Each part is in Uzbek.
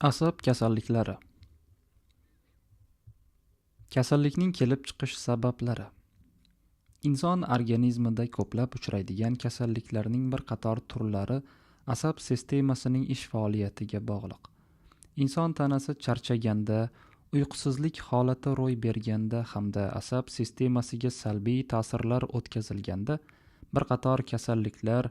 Asab kasalliklari. Kasallikning kelib chiqish sabablari. Inson organizmida ko'plab uchraydigan kasalliklarning bir qator turlari asab sistemasining ish faoliyatiga bog'liq. Inson tanasi charchaganda, uyqusizlik holati ro'y berganda hamda asab sistemasiga salbiy ta'sirlar o'tkazilganda bir qator kasalliklar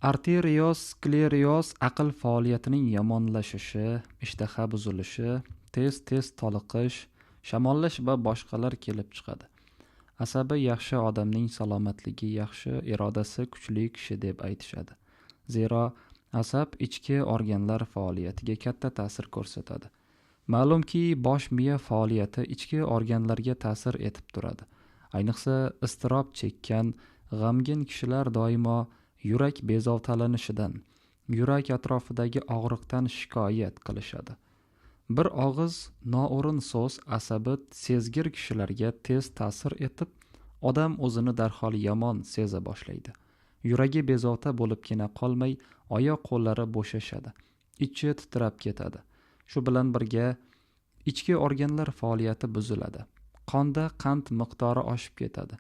arterioskleroz, aql faoliyatining yomonlashishi, ishtaha buzilishi, tez toliqish, shamollash va boshqalar kelib chiqadi. Asabi yaxshi odamning salomatligi yaxshi, irodasi kuchli kishi deb aytishadi. Zero asab ichki organlar faoliyatiga katta ta'sir ko'rsatadi. Ma'lumki, bosh miya faoliyati ichki organlarga ta'sir etib turadi. Ayniqsa, iztirob chekkan, g'amgin kishilar doimo yurak bezovtalanishidan, yurak atrofidagi og'riqdan shikoyat qilishadi. Bir og'iz noo'rin so'z asabi sezgir kishilarga tez ta'sir etib, odam o'zini darhol yomon seza boshlaydi. Yuragi bezovta bo'libgina qolmay, oyoq qo'llari bo'shashadi, ichi titrab ketadi. Shu bilan birga ichki organlar faoliyati buziladi. Qonda qand miqdori oshib ketadi.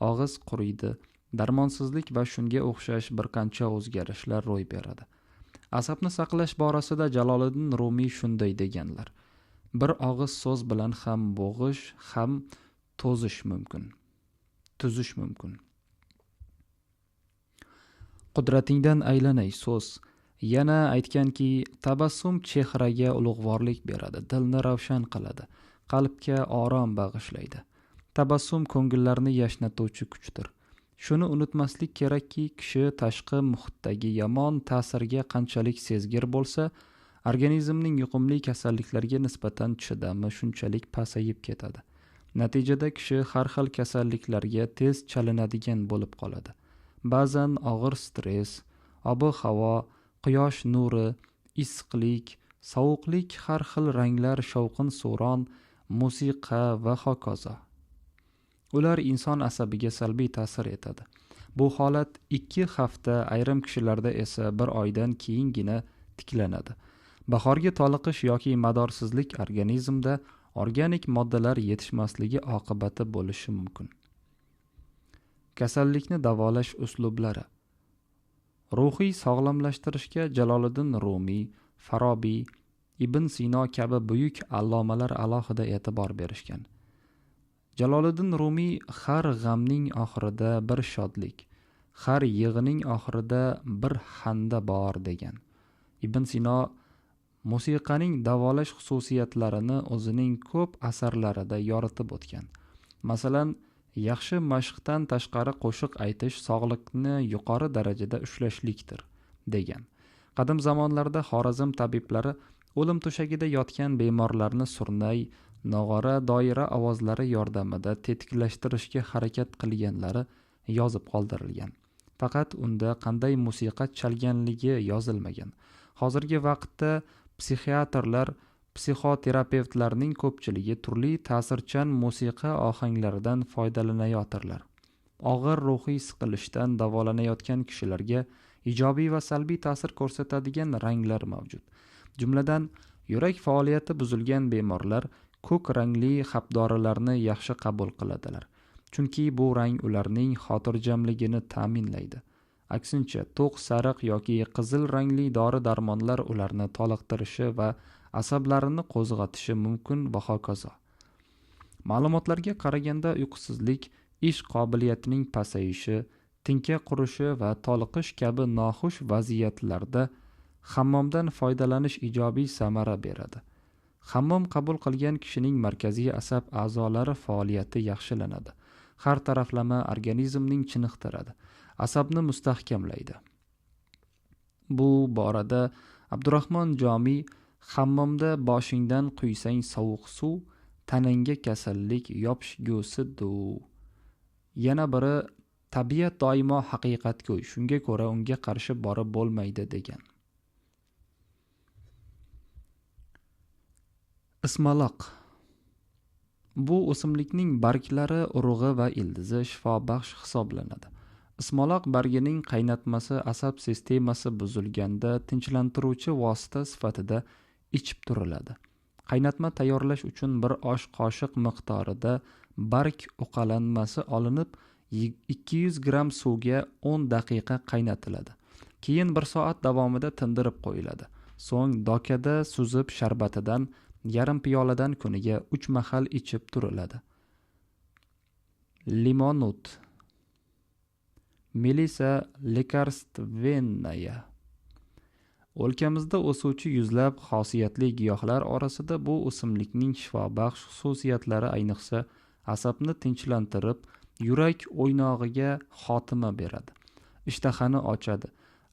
Og'iz quriydi. Darmonsizlik va shunga o'xshash bir qancha o'zgarishlar ro'y beradi. Asabni saqlash borasida Jaloliddin Rumiy shunday deganlar: bir og'iz so'z bilan ham bo'g'ish, ham tuzish mumkin. Qudratingdan aylanay so'z. Yana aytganki, tabassum chehraga ulug'vorlik beradi, dilni ravshan qiladi, qalbga orom bag'ishlaydi. Tabassum ko'ngillarni yashnatuvchi kuchdir. Shuni unutmaslik kerakki, kishi tashqi muhitdagi yomon ta'sirga qanchalik sezgir bo'lsa, organizmning yuqumli kasalliklarga nisbatan chidami shunchalik pasayib ketadi. Natijada kishi har xil kasalliklarga tez chalinadigan bo'lib qoladi. Ba'zan og'ir stress, ob-havo, quyosh nuri, issiqlik, sovuqlik, har xil ranglar, shovqin-suron, musiqa va hokazo. Ular inson asabiga salbiy ta'sir etadi. Bu holat 2 hafta, ayrim kishilarda esa 1 oydan keyingina tiklanadi. Bahorgi toliqish yoki madorsizlik organizmda organik moddalar yetishmasligi oqibati bo'lishi mumkin. Kasallikni davolash uslublari. Ruhiy sog'lomlashtirishga Jaloliddin Rumiy, Farobiy, Ibn Sino kabi buyuk allomalar alohida e'tibor berishgan. Jaloliddin Rumiy har g'amning oxirida bir shodlik, har yig'ining oxirida bir xanda bor degan. Ibn Sino musiqaning davolash xususiyatlarini o'zining ko'p asarlarida yoritib o'tgan. Masalan, yaxshi mashqdan tashqari qo'shiq aytish sog'liqni yuqori darajada ushlashlikdir degan. Qadim zamonlarda Xorazm tabiblari o'lim to'shagida yotgan bemorlarni surnay, nog'ora, doira ovozlari yordamida tetiklashtirishga harakat qilganlari yozib qoldirilgan. Faqat unda qanday musiqa chalganligi yozilmagan. Hozirgi vaqtda psixiatrlar, psixoterapevtlarning ko'pchiligi turli ta'sirchan musiqa ohanglaridan foydalanayotirlar. Og'ir ruhiy siqilishdan davolanayotgan kishilarga ijobiy va salbiy ta'sir ko'rsatadigan ranglar mavjud. Jumladan, yurak faoliyati buzilgan bemorlar ko'k rangli xapdorilarni yaxshi qabul qiladilar. Chunki bu rang ularning xotirjamligini ta'minlaydi. Aksincha, to'q sariq yoki qizil rangli dori-darmonlar ularni toliqtirishi va asablarini qo'zg'atishi mumkin va hokazo. Ma'lumotlarga qaraganda uyqusizlik, ish qobiliyatining pasayishi, tinka qurishi va toliqish kabi noxush vaziyatlarda hammomdan foydalanish ijobiy samara beradi. Hammom qabul qilgan kishining markaziy asab a'zolari faoliyati yaxshilanadi. Har taraflama organizmning chiniqtiradi, asabni mustahkamlaydi. Bu borada Abdurahmon Jomiy hammomda boshingdan quysang sovuq suv, tanangga kasallik yopishgusidir. Yana biri tabiat doimo haqiqatgo'y, shunga ko'ra unga qarshi borib bo'lmaydi degan. Ismaloq. Bu o'simlikning barglari, urug'i va ildizi shifobaxsh hisoblanadi. Ismaloq bargining qaynatmasi asab sistemasi buzilganda tinchlantiruvchi vosita sifatida ichib turiladi. Qaynatma tayyorlash uchun bir osh qoshiq miqdorida barg uqalanmasi olinib 200 gram suvga 10 daqiqa qaynatiladi. Keyin 1 soat davomida tindirib qo'yiladi. So'ng dokada suzib sharbatidan yarim piyoladan kuniga 3 mahal ichib turiladi. Limonut Melissa lekarstvenная. O'lkamizda o'suvchi yuzlab xosiyatli giyohlar orasida bu o'simlikning shifobaxsh xususiyatlari ayniqsa asabni tinchlantirib, yurak o'ynog'iga xotima beradi. Ishtahani ochadi.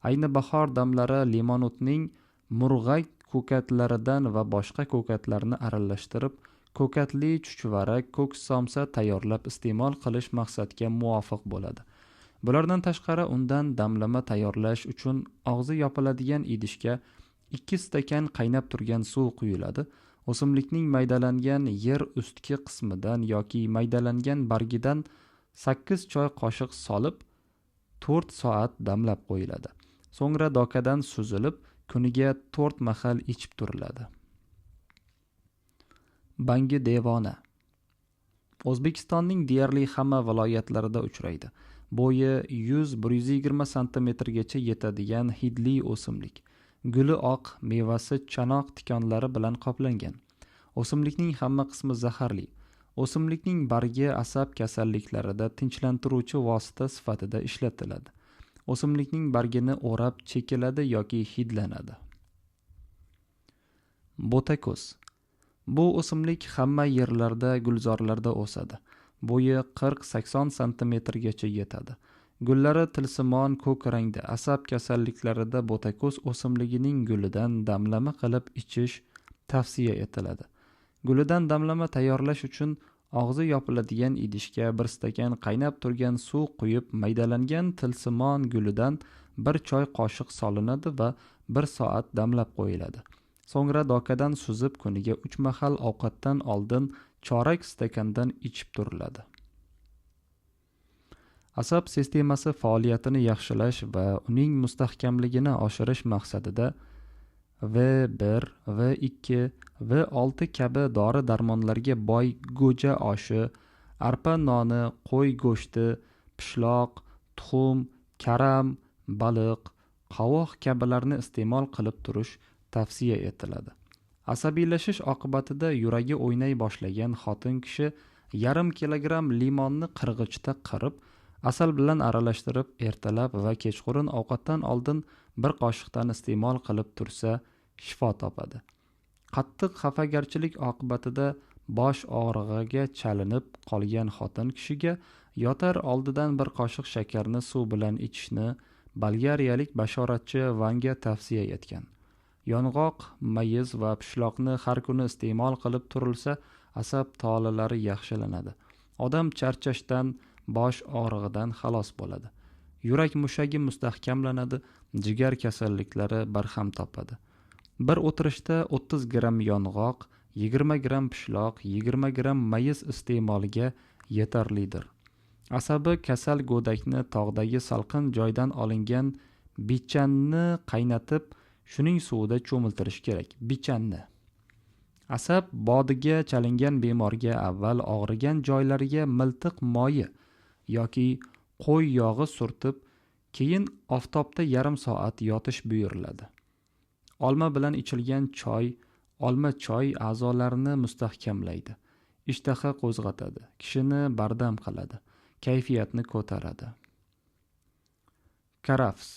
Ayni bahor damlari limonutning murg'ak ko'katlaridan va boshqa ko'katlarni aralashtirib, ko'katli chuchvara, ko'k somsa tayyorlab iste'mol qilish maqsadga muvofiq bo'ladi. Bulardan tashqari undan damlama tayyorlash uchun og'zi yopiladigan idishga 2 stakan qaynab turgan suv quyiladi. O'simlikning maydalangan yer ustki qismidan yoki maydalangan bargidan 8 choy qoshiq solib 4 soat damlab qo'yiladi. So'ngra dokadan suzilib, kuniga 4 mahal ichib turiladi. Bangi devona. O'zbekistonning deyarli hamma viloyatlarida uchraydi. Bo'yi 100-120 cm gacha yetadigan hidli o'simlik. Guli oq, mevasi chanoq tikonlari bilan qoplangan. O'simlikning hamma qismi zaharli. O'simlikning bargi asab kasalliklarida tinchlantiruvchi vosita sifatida ishlatiladi. O'simlikning bargini o'rab chekiladi yoki hidlanadi. Botako'z. Bu o'simlik hamma yerlarda, gulzorlarda o'sadi. Bo'yi 40-80 cm gacha yetadi. Gullari tilsimon ko'k rangda. Asab kasalliklarida botako'z o'simligining gulidan damlama qilib ichish tavsiya etiladi. Gulidan damlama tayyorlash uchun og'zi yopiladigan idishga 1 stakan qaynab turgan suv quyib, maydalangan tilsimon gulidan 1 choy qoshiq solinadi va 1 soat damlab qo'yiladi. So'ngra dokadan suzib kuniga 3 mahal ovqatdan oldin chorak stakandan ichib turiladi. Asab sistemasi faoliyatini yaxshilash va uning mustahkamligini oshirish maqsadida V1, V2, V6 kabi dori-darmonlarga boy go'ja oshi, arpa noni, qo'y go'shti, pishloq, tuxum, karam, baliq, qovoq kabilarni iste'mol qilib turish tavsiya etiladi. Asabiylashish oqibatida yuragi o'ynay boshlagan xotin kishi yarim kilogramm limonni qirg'ichda qirib, asal bilan aralashtirib ertalab va kechqurun ovqatdan oldin 1 qoshiqdan iste'mol qilib tursa shifo topadi. Qattiq xafagarchilik oqibatida bosh og'rig'iga chalinib qolgan xotin kishiga yotar oldidan 1 qoshiq shakarni suv bilan ichishni bolgariyalik bashoratchi Vanga tavsiya etgan. Yong'oq, mayiz va pishloqni har kuni iste'mol qilib turilsa, asab tolalari yaxshilanadi. Odam charchashdan, bosh og'rig'idan xalos bo'ladi. Yurak mushagi mustahkamlanadi, jigar kasalliklari barham topadi. Bir o'tirishda 30 gram yong'oq, 20 gram pishloq, 20 gram mayiz iste'moliga yetarlidir. Asabi kasal go'dakni tog'dagi salqin joydan olingan bichanni qaynatib, shuning suvida cho'miltirish kerak. Bichanni. Asab bodiga chalingan bemorga avval og'rigan joylariga miltiq moyi yoki qo'y yog'i surtib, keyin oftobda yarim soat yotish buyuriladi. Olma bilan ichilgan choy, olma choy a'zolarni mustahkamlaydi. Ishtaha qo'zg'atadi, kishini bardam qiladi, kayfiyatni ko'taradi. Karafs.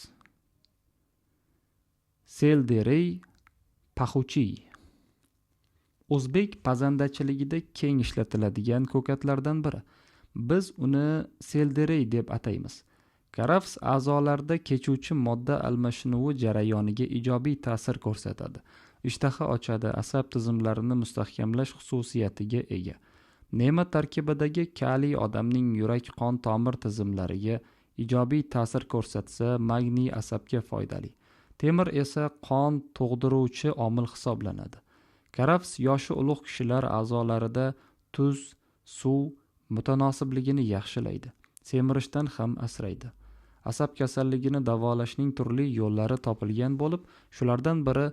Selderey paxuchiy. O'zbek pazandachiligida keng ishlatiladigan ko'katlardan biri. Biz uni selderey deb ataymiz. Karafs a'zolarda kechuvchi modda almashinuvi jarayoniga ijobiy ta'sir ko'rsatadi. Ishtaha ochadi, asab tizimlarini mustahkamlash xususiyatiga ega. Ne'mat tarkibidagi kaliy odamning yurak qon tomir tizimlariga ijobiy ta'sir ko'rsatsa, magniy asabga foydali. Temir esa qon tug'diruvchi omil hisoblanadi. Karafs yoshi ulug' kishilar a'zolarida tuz, suv mutanosibligini yaxshilaydi. Semirishdan ham asraydi. Asab kasalligini davolashning turli yo'llari topilgan bo'lib, shulardan biri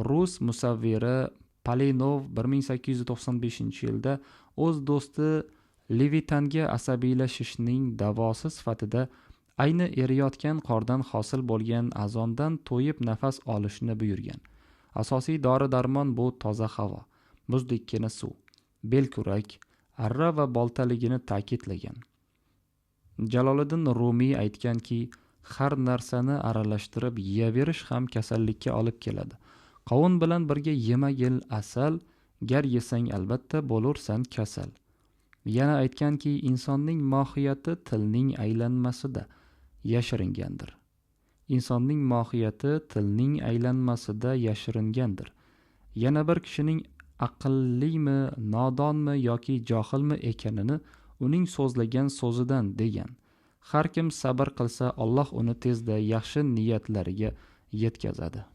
rus musavviri Palinov 1895-yilda o'z do'sti Levitanga asabiylashishning davosi sifatida ayni eriyotgan qordan hosil bo'lgan azondan to'yib nafas olishni buyurgan. Asosiy dori-darmon bu toza havo, muzdekkina suv, belkurak, arra va boltaligini ta'kidlagan. Jaloliddin Rumiy aytganki, har narsani aralashtirib yeyaverish ham kasallikka olib keladi. Qovun bilan birga yemagil asal, gar yesang albatta bo'lursan kasal. Yana aytganki, insonning mohiyati tilning aylanmasida yashiringandir. Insonning mohiyati tilning aylanmasida yashiringandir. Yana bir kishining aqllimi, nodonmi yoki johilmi ekanini uning so'zlagan so'zidan degan. Har kim sabr qilsa, Alloh uni tezda yaxshi niyatlariga yetkazadi.